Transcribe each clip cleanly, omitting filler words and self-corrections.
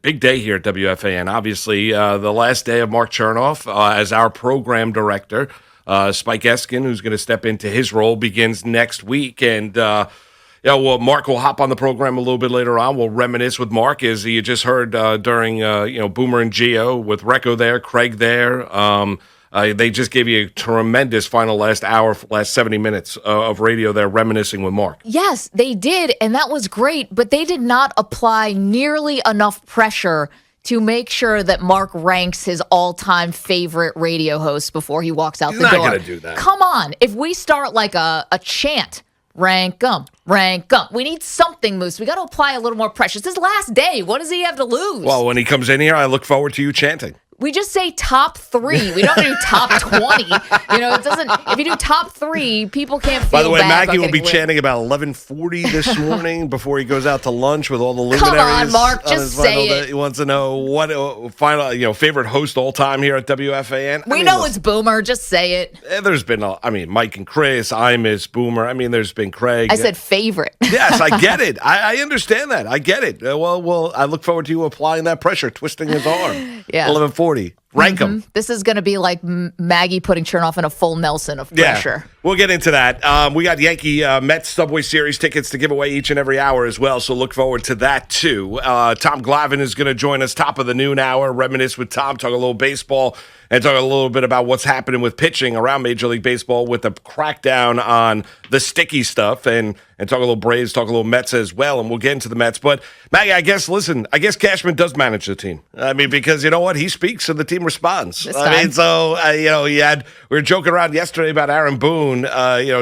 Big day here at WFAN. Obviously, the last day of Mark Chernoff as our program director. Spike Eskin, who's going to step into his role, begins next week. And, Mark will hop on the program a little bit later on. We'll reminisce with Mark, as you just heard during, Boomer and Geo with Recco there, Craig there. They just gave you a tremendous final last 70 minutes of radio there, reminiscing with Mark. Yes, they did, and that was great, but they did not apply nearly enough pressure to make sure that Mark ranks his all-time favorite radio hosts before he walks out the door. He's not going to do that. Come on. If we start like a chant, rank 'em. We need something, Moose. We got to apply a little more pressure. It's his last day. What does he have to lose? Well, when he comes in here, I look forward to you chanting. We just say top 3. We don't do top 20. It doesn't. If you do top 3, people can't feel bad. By the way, Maggie will be win. chanting about 11:40 this morning before he goes out to lunch with all the luminaries. Come on, Mark, just say it. He wants to know what final, favorite host all time here at WFAN. We know it's Boomer. Just say it. There's been, Mike and Chris. I miss Boomer. There's been Craig. I said favorite. Yes, I get it. I understand that. I get it. Well, I look forward to you applying that pressure, twisting his arm. Yeah. 11:40. Rank them. This is going to be like Maggie putting Chernoff in a full Nelson of pressure. Yeah, we'll get into that. We got Yankee Mets Subway Series tickets to give away each and every hour as well, so look forward to that too. Tom Glavine is going to join us top of the noon hour, reminisce with Tom, talk a little baseball, and talk a little bit about what's happening with pitching around Major League Baseball with the crackdown on the sticky stuff, and talk a little Braves, talk a little Mets as well, and we'll get into the Mets. But, Maggie, I guess Cashman does manage the team. Because you know what? He speaks and the team responds. We were joking around yesterday about Aaron Boone,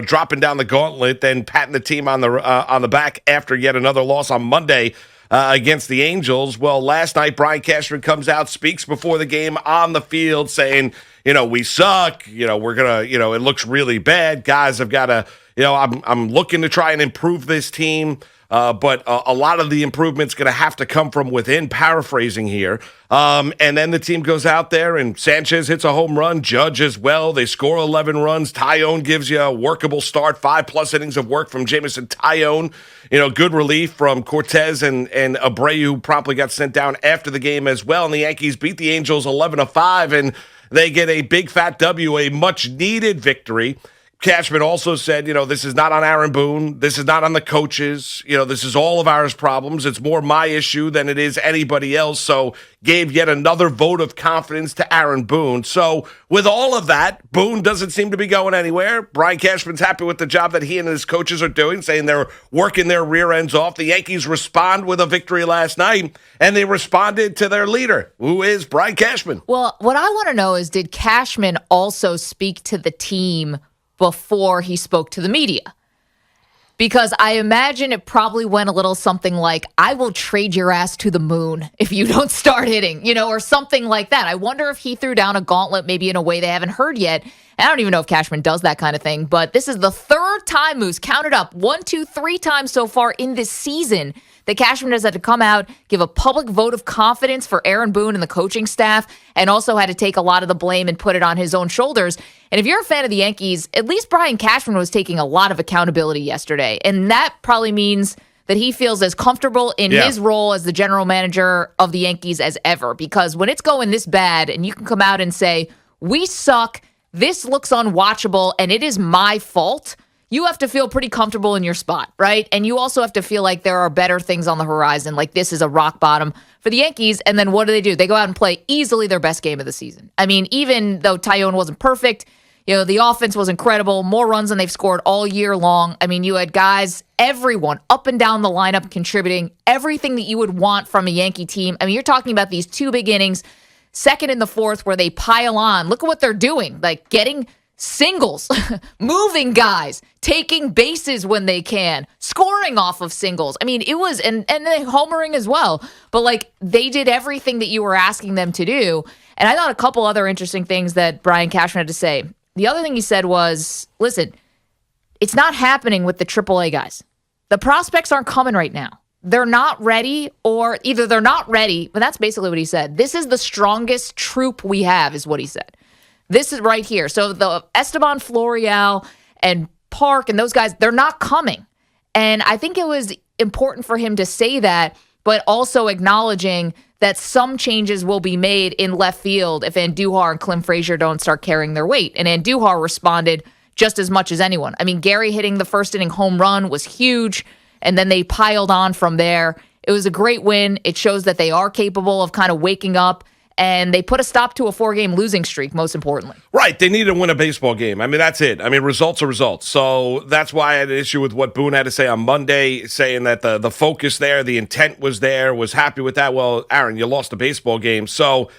dropping down the gauntlet, then patting the team on the back after yet another loss on Monday against the Angels. Well, last night, Brian Cashman comes out, speaks before the game on the field saying, we suck, we're going to, it looks really bad. Guys have got to, I'm looking to try and improve this team. But a lot of the improvement's going to have to come from within, paraphrasing here. And then the team goes out there and Sanchez hits a home run, Judge as well. They score 11 runs. Tyone gives you a workable start, 5+ innings of work from Jameson Tyone. Good relief from Cortez and Abreu, who promptly got sent down after the game as well. And the Yankees beat the Angels 11-5, and they get a big fat W, a much-needed victory. Cashman also said, this is not on Aaron Boone. This is not on the coaches. This is all of ours problems. It's more my issue than it is anybody else. So gave yet another vote of confidence to Aaron Boone. So with all of that, Boone doesn't seem to be going anywhere. Brian Cashman's happy with the job that he and his coaches are doing, saying they're working their rear ends off. The Yankees respond with a victory last night, and they responded to their leader, who is Brian Cashman. Well, what I want to know is, did Cashman also speak to the team before he spoke to the media? Because I imagine it probably went a little something like, I will trade your ass to the moon if you don't start hitting, or something like that. I wonder if he threw down a gauntlet maybe in a way they haven't heard yet. I don't even know if Cashman does that kind of thing, but this is the third time, Moose, count it up, 1, 2, 3 times so far in this season that Cashman has had to come out, give a public vote of confidence for Aaron Boone and the coaching staff, and also had to take a lot of the blame and put it on his own shoulders. And if you're a fan of the Yankees, at least Brian Cashman was taking a lot of accountability yesterday. And that probably means that he feels as comfortable in his role as the general manager of the Yankees as ever. Because when it's going this bad and you can come out and say, we suck, this looks unwatchable, and it is my fault, you have to feel pretty comfortable in your spot, right? And you also have to feel like there are better things on the horizon, like this is a rock bottom for the Yankees. And then what do? They go out and play easily their best game of the season. Even though Tyone wasn't perfect, the offense was incredible, more runs than they've scored all year long. You had guys, everyone up and down the lineup contributing, everything that you would want from a Yankee team. You're talking about these 2 big innings, second and the fourth, where they pile on. Look at what they're doing, like getting singles, moving guys, taking bases when they can, scoring off of singles. It was, and then homering as well. But they did everything that you were asking them to do. And I thought a couple other interesting things that Brian Cashman had to say. The other thing he said was, listen, it's not happening with the AAA guys. The prospects aren't coming right now. They're not ready, or either they're not ready, but that's basically what he said. This is the strongest troop we have, is what he said. This is right here. So the Esteban Florial and Park and those guys, they're not coming. And I think it was important for him to say that, but also acknowledging that some changes will be made in left field if Andujar and Clem Frazier don't start carrying their weight. And Andujar responded just as much as anyone. I mean, Gary hitting the first inning home run was huge, and then they piled on from there. It was a great win. It shows that they are capable of kind of waking up, and they put a stop to a 4-game losing streak, most importantly. Right. They need to win a baseball game. I mean, that's it. I mean, results are results. So that's why I had an issue with what Boone had to say on Monday, saying that the focus there, the intent was there, was happy with that. Well, Aaron, you lost a baseball game. So,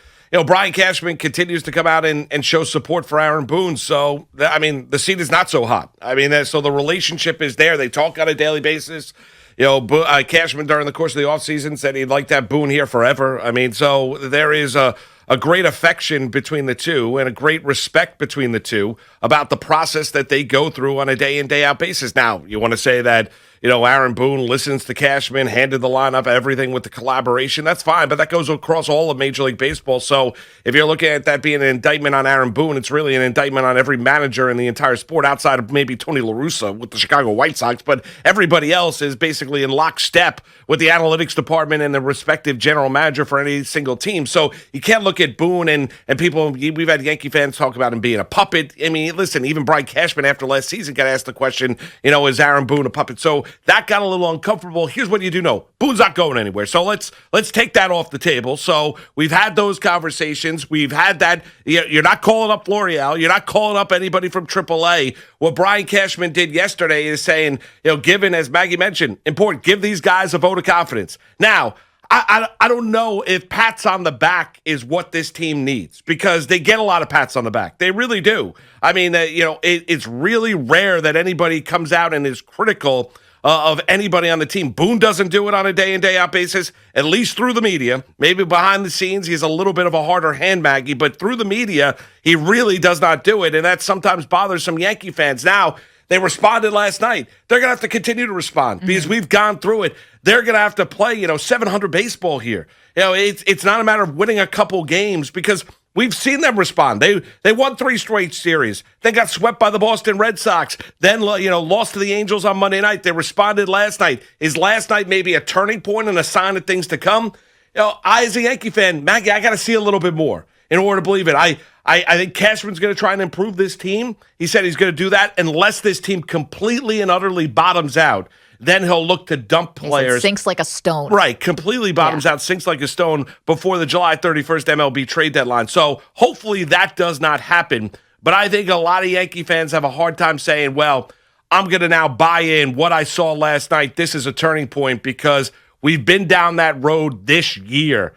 Brian Cashman continues to come out and show support for Aaron Boone. So, I mean, the seat is not so hot. I mean, so the relationship is there. They talk on a daily basis. Cashman during the course of the offseason said he'd like to have Boone here forever. I mean, so there is a great affection between the two and a great respect between the two about the process that they go through on a day-in, day-out basis. Now, you want to say that, Aaron Boone listens to Cashman, handed the lineup, everything with the collaboration. That's fine, but that goes across all of Major League Baseball. So if you're looking at that being an indictment on Aaron Boone, it's really an indictment on every manager in the entire sport outside of maybe Tony La Russa with the Chicago White Sox. But everybody else is basically in lockstep with the analytics department and the respective general manager for any single team. So you can't look at Boone and people, we've had Yankee fans talk about him being a puppet. I mean, listen, even Brian Cashman after last season got asked the question, is Aaron Boone a puppet? So that got a little uncomfortable. Here's what you do know. Boone's not going anywhere. So let's take that off the table. So we've had those conversations. We've had that. You're not calling up L'Oreal. You're not calling up anybody from AAA. What Brian Cashman did yesterday is saying, given, as Maggie mentioned, important, give these guys a vote of confidence. Now, I don't know if pats on the back is what this team needs, because they get a lot of pats on the back. They really do. I mean, it's really rare that anybody comes out and is critical of anybody on the team. Boone doesn't do it on a day-in, day-out basis, at least through the media. Maybe behind the scenes, he's a little bit of a harder hand, Maggie, but through the media, he really does not do it, and that sometimes bothers some Yankee fans. Now, they responded last night. They're going to have to continue to respond because we've gone through it. They're going to have to play, 700 baseball here. It's not a matter of winning a couple games, because we've seen them respond. They won 3 straight series. They got swept by the Boston Red Sox. Then, lost to the Angels on Monday night. They responded last night. Is last night maybe a turning point and a sign of things to come? I, as a Yankee fan, Maggie, I got to see a little bit more in order to believe it. I think Cashman's going to try and improve this team. He said he's going to do that unless this team completely and utterly bottoms out. Then he'll look to dump players. Sinks like a stone. Right, completely bottoms out, sinks like a stone before the July 31st MLB trade deadline. So hopefully that does not happen. But I think a lot of Yankee fans have a hard time saying, well, I'm going to now buy in what I saw last night. This is a turning point, because we've been down that road this year,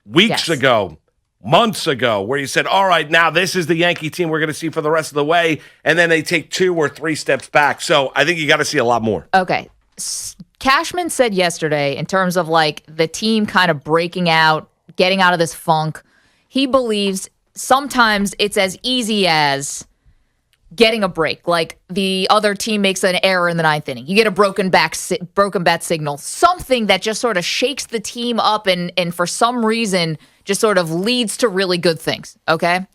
weeks ago, months ago, where you said, all right, now this is the Yankee team we're going to see for the rest of the way. And then they take 2 or 3 steps back. So I think you got to see a lot more. Okay. Cashman said yesterday, in terms of the team kind of breaking out, getting out of this funk, he believes sometimes it's as easy as getting a break. Like the other team makes an error in the 9th inning. You get a broken bat signal, something that just sort of shakes the team up and for some reason just sort of leads to really good things, okay?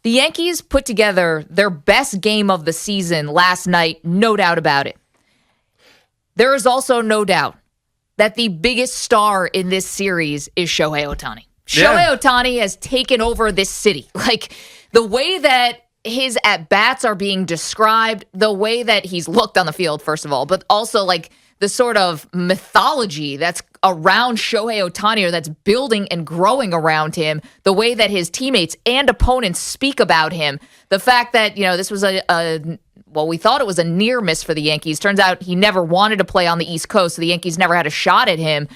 The Yankees put together their best game of the season last night, no doubt about it. There is also no doubt that the biggest star in this series is Shohei Ohtani. Shohei Ohtani has taken over this city. The way that his at-bats are being described, the way that he's looked on the field, first of all, but also the sort of mythology that's around Shohei Ohtani, or that's building and growing around him, the way that his teammates and opponents speak about him, the fact that, this was we thought it was a near miss for the Yankees. Turns out he never wanted to play on the East Coast, so the Yankees never had a shot at him.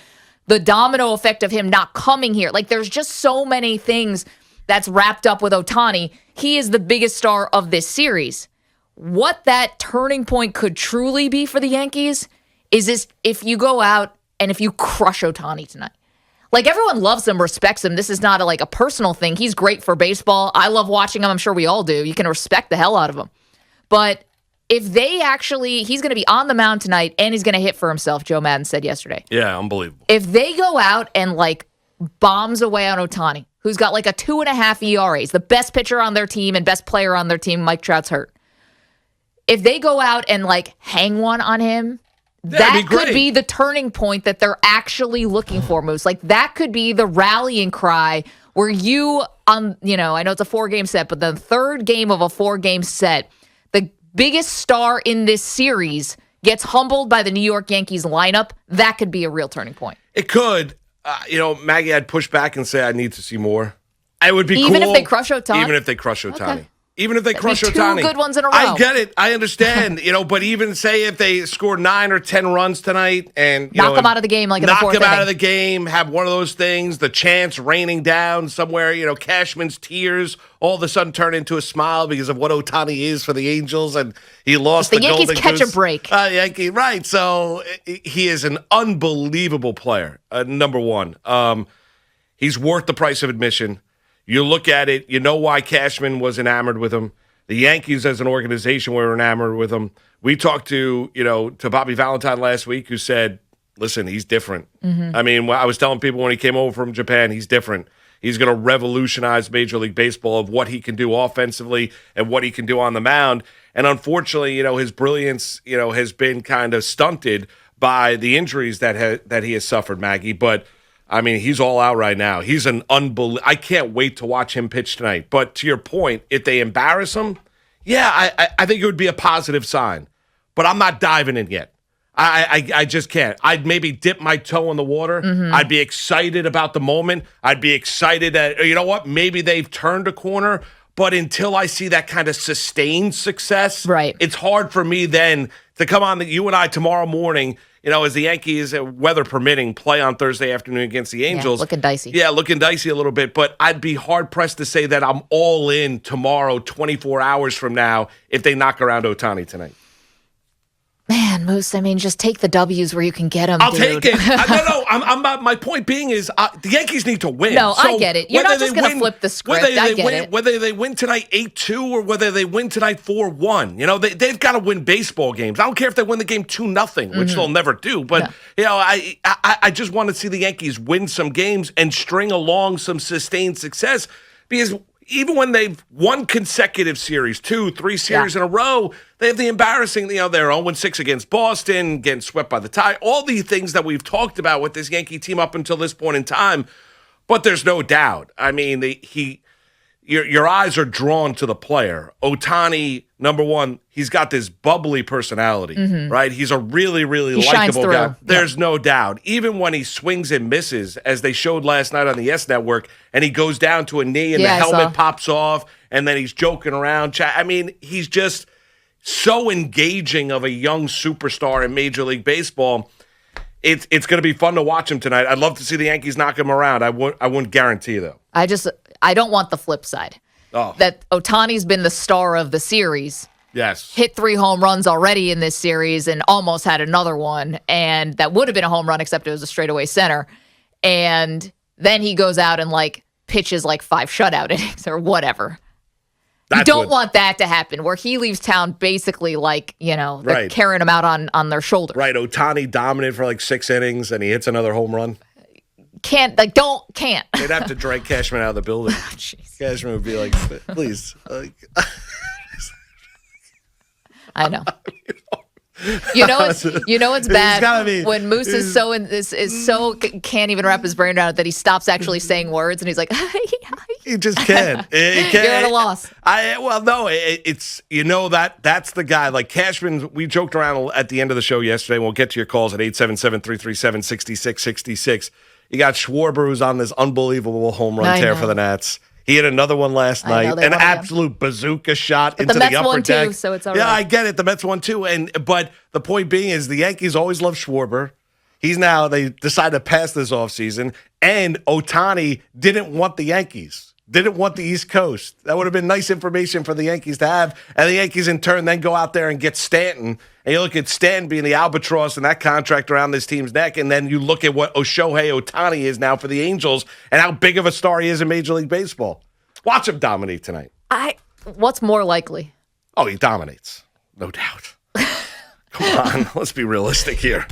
The domino effect of him not coming here. There's just so many things that's wrapped up with Ohtani. He is the biggest star of this series. What that turning point could truly be for the Yankees is if you go out and if you crush Ohtani tonight. Everyone loves him, respects him. This is not a personal thing. He's great for baseball. I love watching him. I'm sure we all do. You can respect the hell out of him. But if he's going to be on the mound tonight and he's going to hit for himself, Joe Madden said yesterday. Yeah, unbelievable. If they go out and bombs away on Ohtani, who's got a 2.5 ERA, he's the best pitcher on their team and best player on their team, Mike Trout's hurt. If they go out and hang one on him, That could be the turning point that they're actually looking for, Moose. Like, that could be the rallying cry where you, I know it's a 4-game set, but the third game of a 4-game set, the biggest star in this series gets humbled by the New York Yankees lineup. That could be a real turning point. It could. Maggie, I'd push back and say I need to see more. It would be cool. Even if they crush Ohtani? Even if they crush Ohtani. Okay. Even if they crush two Ohtani. good ones in a row. I get it. I understand. But even say if they score 9 or 10 runs tonight and knock them out of the game like in the fourth inning. Knock them out of the game, have one of those things, the chants raining down somewhere, Cashman's tears all of a sudden turn into a smile because of what Ohtani is for the Angels, and he lost the Yankees Golden catch Goose. A break. Yankee, right. So he is an unbelievable player, number one. He's worth the price of admission. You look at it, you know why Cashman was enamored with him. The Yankees as an organization were enamored with him. We talked to Bobby Valentine last week, who said, listen, he's different. Mm-hmm. I mean, I was telling people when he came over from Japan, he's different. He's going to revolutionize Major League Baseball of what he can do offensively and what he can do on the mound. And unfortunately, his brilliance, has been kind of stunted by the injuries that he has suffered, Maggie. But I mean, he's all out right now. He's an I can't wait to watch him pitch tonight. But to your point, if they embarrass him, yeah, I think it would be a positive sign. But I'm not diving in yet. I just can't. I'd maybe dip my toe in the water. Mm-hmm. I'd be excited about the moment. I'd be excited that, you know what, maybe they've turned a corner. But until I see that kind of sustained success, right, it's hard for me then to come on you and I tomorrow morning, as the Yankees, weather permitting, play on Thursday afternoon against the Angels. Yeah, looking dicey. Yeah, looking dicey a little bit. But I'd be hard-pressed to say that I'm all in tomorrow, 24 hours from now, if they knock around Ohtani tonight. Man, Moose, I mean, just take the W's where you can get them, I'll dude. take it. My point being is the Yankees need to win. No, so I get it. You're not just going to flip the script. I get it. Whether they win tonight 8-2 or whether they win tonight 4-1, they've got to win baseball games. I don't care if they win the game 2-0, which they'll never do. But, I just want to see the Yankees win some games and string along some sustained success because even when they've won consecutive series, 2-3 series in a row, they have the embarrassing, they're 0-6 against Boston, getting swept by the tie, all the things that we've talked about with this Yankee team up until this point in time. But there's no doubt. I mean, your eyes are drawn to the player. Ohtani, number one, he's got this bubbly personality, right? He's a really, really likable guy. There's no doubt. Even when he swings and misses, as they showed last night on the YES Network, and he goes down to a knee and the helmet pops off, and then he's joking around. I mean, he's just so engaging of a young superstar in Major League Baseball. It's going to be fun to watch him tonight. I'd love to see the Yankees knock him around. I wouldn't guarantee, though. I don't want the flip side. Oh. That Ohtani's been the star of the series. Yes. Hit 3 home runs already in this series and almost had another one. And that would have been a home run, except it was a straightaway center. And then he goes out and pitches 5 shutout innings or whatever. You don't want that to happen where he leaves town basically they're carrying him out on their shoulders. Right. Ohtani dominant for 6 innings and he hits another home run. Can't. They'd have to drag Cashman out of the building. Oh, Cashman would be like, please. I know. It's bad when Moose is so can't even wrap his brain around it that he stops actually saying words and he's like, he just can't. You're at a loss. It's that's the guy. Like Cashman, we joked around at the end of the show yesterday, and we'll get to your calls at 877-337-6666. You got Schwarber, who's on this unbelievable home run tear for the Nats. He had another one last night, an absolute bazooka shot into the upper deck. The Mets won too, so it's all right. Yeah, I get it. The Mets won too, but the point being is the Yankees always love Schwarber. They decided to pass this offseason, and Ohtani didn't want the Yankees. Didn't want the East Coast. That would have been nice information for the Yankees to have. And the Yankees, in turn, then go out there and get Stanton. And you look at Stanton being the albatross and that contract around this team's neck. And then you look at what Shohei Ohtani is now for the Angels and how big of a star he is in Major League Baseball. Watch him dominate tonight. What's more likely? Oh, he dominates. No doubt. Come on. Let's be realistic here.